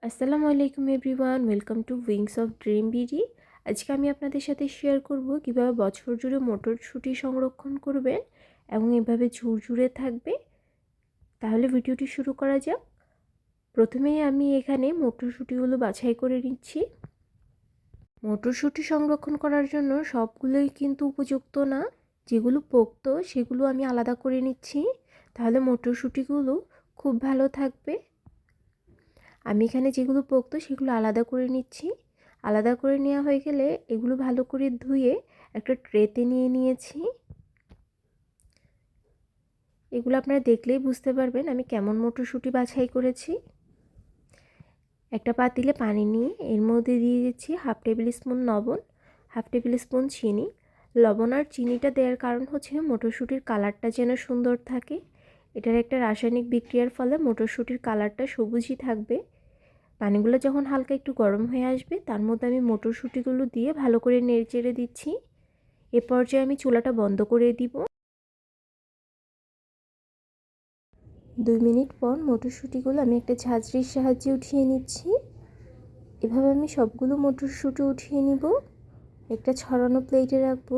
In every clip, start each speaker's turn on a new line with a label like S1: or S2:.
S1: আসসালামু আলাইকুম everyone, welcome to wings of dream BD. আজকে আমি আপনাদের সাথে শেয়ার করব কিভাবে বছর জুড়ে মটরশুঁটি সংরক্ষণ করবেন এবং এভাবে ঝুরঝুরে থাকবে। তাহলে ভিডিওটি শুরু করা যাক। প্রথমেই আমি এখানে মটরশুঁটিগুলো বাছাই করে নিচ্ছি। মটরশুঁটি সংরক্ষণ করার জন্য সবগুলোই কিন্তু উপযুক্ত না, যেগুলো পোক্ত সেগুলো আমি আলাদা করে নিচ্ছি, তাহলে মটরশুঁটিগুলো খুব ভালো থাকবে। আমি এখানে যেগুলো পোক্ত সেগুলো আলাদা করে নিচ্ছি। আলাদা করে নেওয়া হয়ে গেলে এগুলো ভালো করে ধুয়ে একটা ট্রেতে নিয়ে নিয়েছি। এগুলো আপনারা দেখলেই বুঝতে পারবেন আমি কেমন মটরশুঁটি বাছাই করেছি। একটা পাতিলে পানি নিয়ে এর মধ্যে দিয়ে দিচ্ছি 1/2 টেবিল স্পুন লবণ, 1/2 টেবিল স্পুন চিনি। লবণ আর চিনিটা দেওয়ার কারণ হচ্ছে মটরশুঁটির কালারটা যেন সুন্দর থাকে। এটার একটা রাসায়নিক বিক্রিয়ার ফলে মটরশুঁটির কালারটা সবুজই থাকবে। পানিগুলো যখন হালকা একটু গরম হয়ে আসবে তার মধ্যে আমি মটরশুঁটিগুলো দিয়ে ভালো করে নেড়েচেড়ে দিচ্ছি। এ পর্যায়ে আমি চুলাটা বন্ধ করে দিব। 2 মিনিট পর মটরশুঁটিগুলো আমি একটা ঝাঁঝরির সাহায্যে উঠিয়ে নিচ্ছি। এভাবে আমি সবগুলো মটরশুঁটি উঠিয়ে নিব। একটা ছড়ানো প্লেটে রাখবো।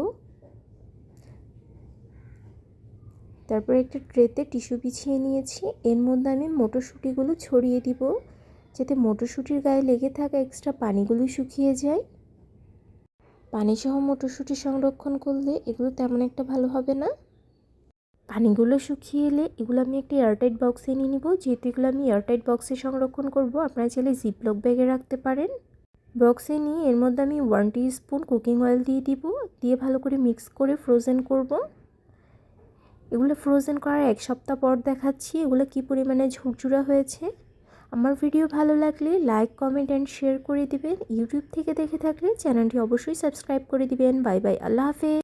S1: তারপর একটা ট্রেতে টিস্যু বিছিয়ে নিয়েছি। এর মধ্যে আমি মটরশুঁটিগুলো ছড়িয়ে দিব, যাতে মটরশুঁটির গায়ে লেগে থাকা এক্সট্রা পানিগুলো শুকিয়ে যায়। পানিসহ মটরশুঁটি সংরক্ষণ করলে এগুলো তেমন একটা ভালো হবে না। পানিগুলো শুকিয়ে এলে এগুলো আমি একটা এয়ারটাইট বক্সে নিয়ে নিব। যেহেতু এগুলো আমি এয়ারটাইট বক্সে সংরক্ষণ করব, আপনারা চাইলে জিপলক ব্যাগে রাখতে পারেন। বক্সে নিয়ে এর মধ্যে আমি 1 টিস্পুন কুকিং অয়েল দিয়ে দিব। দিয়ে ভালো করে মিক্স করে ফ্রোজেন করব। এগুলো ফ্রোজেন করার 1 সপ্তাহ পর দেখাচ্ছি এগুলো কী পরিমাণে ঝুরঝুরা হয়েছে। আমার ভিডিও ভালো লাগলে লাইক, কমেন্ট অ্যান্ড শেয়ার করে দিবেন। ইউটিউব থেকে দেখে থাকলে চ্যানেলটি অবশ্যই সাবস্ক্রাইব করে দিবেন। বাই বাই, আল্লাহ হাফেজ।